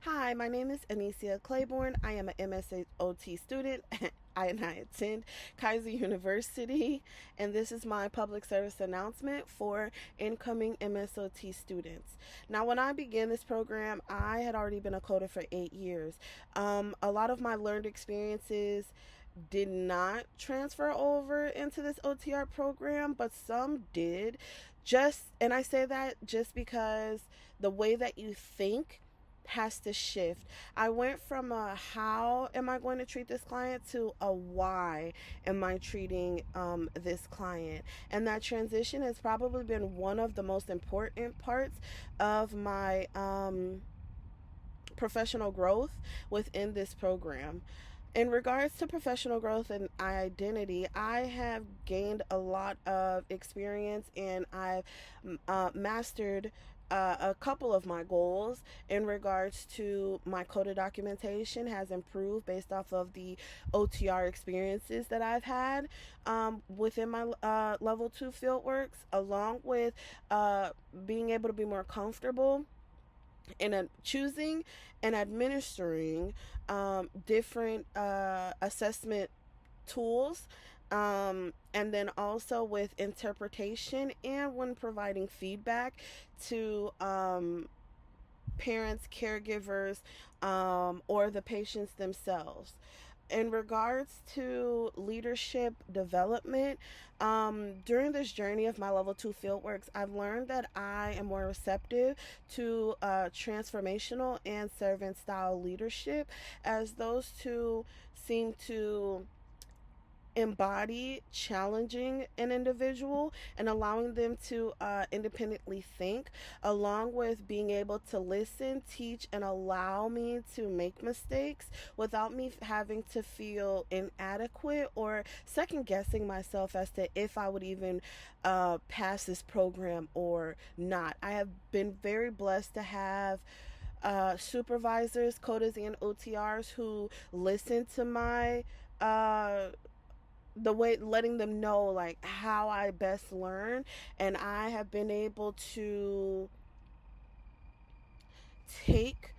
Hi, my name is Anicia Claiborne. I am an MSOT student and I attend Kaiser University, and this is my public service announcement for incoming MSOT students. Now, when I began this program, I had already been a coder for 8 years. A lot of my learned experiences did not transfer over into this OTR program, but some did. And I say that just because the way that you think has to shift. I went from a how am I going to treat this client to a why am I treating this client. And that transition has probably been one of the most important parts of my professional growth within this program. In regards to professional growth and identity, I have gained a lot of experience and I've mastered a couple of my goals in regards to my coded documentation has improved based off of the OTR experiences that I've had within my level 2 fieldworks, along with being able to be more comfortable in choosing and administering different assessment tools, and then also with interpretation and when providing feedback to parents, caregivers, or the patients themselves. In regards to leadership development, during this journey of my level 2 fieldworks, I've learned that I am more receptive to transformational and servant style leadership, as those two seem to embody challenging an individual and allowing them to independently think, along with being able to listen, teach, and allow me to make mistakes without me having to feel inadequate or second guessing myself as to if I would even pass this program or not. I have been very blessed to have supervisors, coders, and OTRs who listen to my the way, letting them know like how I best learn, and I have been able to take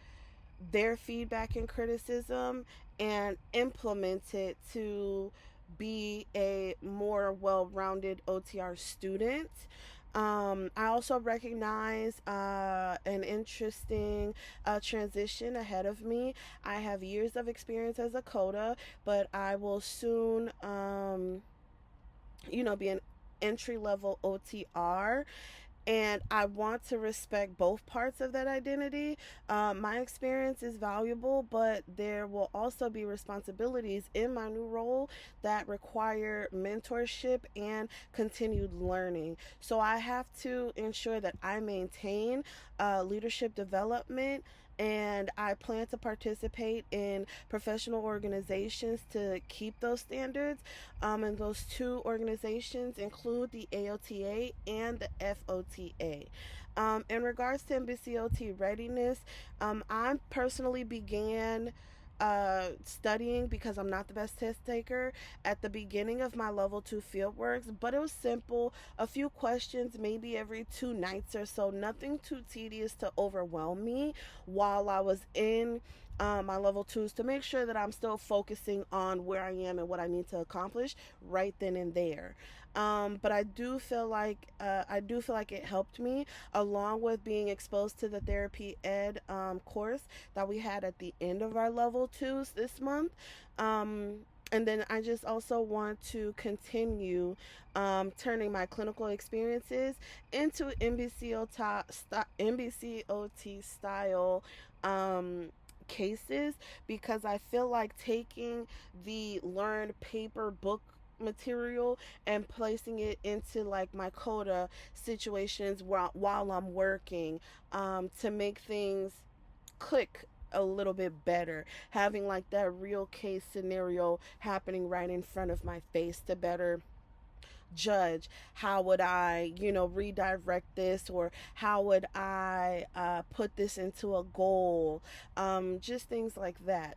their feedback and criticism and implement it to be a more well-rounded OTR student. I also recognize an interesting transition ahead of me. I have years of experience as a coda, but I will soon, be an entry level OTR, and I want to respect both parts of that identity. My experience is valuable, but there will also be responsibilities in my new role that require mentorship and continued learning. So I have to ensure that I maintain leadership development, and I plan to participate in professional organizations to keep those standards. And those two organizations include the AOTA and the FOTA. In regards to MBCOT readiness, I personally began studying because I'm not the best test taker at the beginning of my level 2 fieldworks, but it was simple, a few questions maybe every 2 nights or so, nothing too tedious to overwhelm me while I was in my level 2s, to make sure that I'm still focusing on where I am and what I need to accomplish right then and there. But I do feel like it helped me, along with being exposed to the therapy ed course that we had at the end of our level 2s this month. And then I just also want to continue turning my clinical experiences into MBCOT style cases, because I feel like taking the learned paper book material and placing it into like my coda situations while I'm working, to make things click a little bit better, having like that real case scenario happening right in front of my face to better judge how would I redirect this, or how would I put this into a goal, just things like that.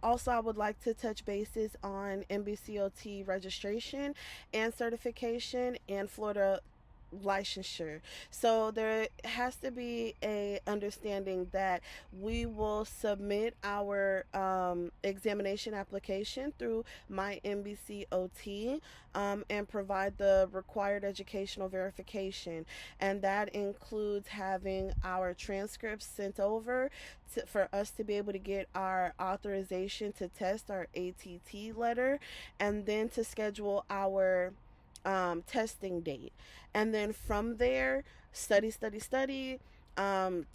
Also, I would like to touch bases on MBCOT registration and certification and Florida licensure. So there has to be a understanding that we will submit our examination application through my MBCOT, and provide the required educational verification, and that includes having our transcripts sent over for us to be able to get our authorization to test, our ATT letter, and then to schedule our testing date. And then from there, study, study, study.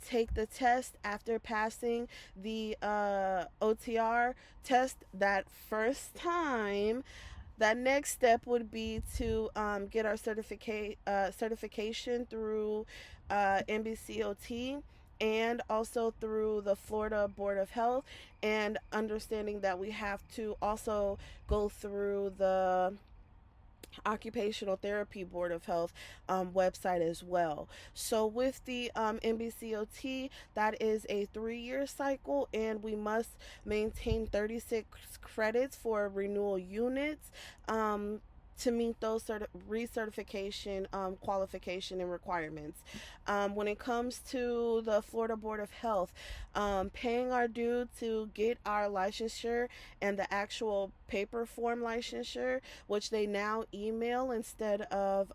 Take the test after passing the OTR test that first time. That next step would be to get our certification through MBCOT, and also through the Florida Board of Health, and understanding that we have to also go through the Occupational Therapy Board of Health website as well. So with the MBCOT, that is a 3-year cycle, and we must maintain 36 credits for renewal units. To meet those recertification qualification and requirements. When it comes to the Florida Board of Health, paying our due to get our licensure and the actual paper form licensure, which they now email instead of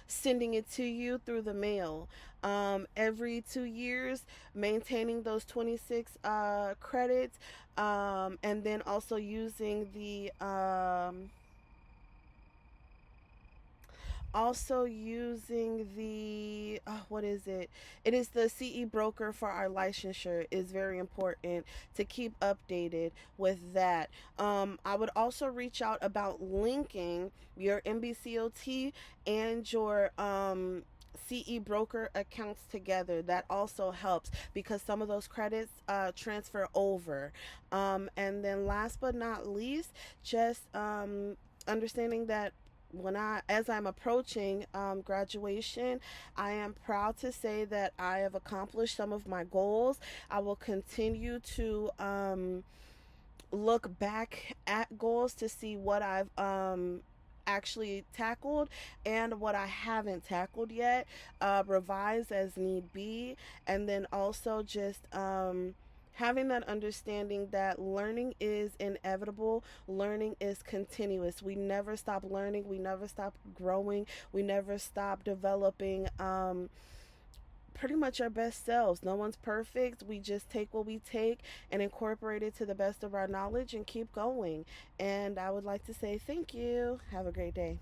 sending it to you through the mail. Every 2 years, maintaining those 26 credits, and then also using the what is it, it is the CE broker for our licensure, is very important to keep updated with that. I would also reach out about linking your MBCOT and your CE broker accounts together. That also helps because some of those credits transfer over. And then last but not least, just understanding that as I'm approaching graduation, I am proud to say that I have accomplished some of my goals. I will continue to look back at goals to see what I've actually tackled and what I haven't tackled yet, revise as need be, and then also just having that understanding that learning is inevitable, learning is continuous. We never stop learning, we never stop growing, we never stop developing pretty much our best selves. No one's perfect. We just take what we take and incorporate it to the best of our knowledge and keep going. And I would like to say thank you. Have a great day.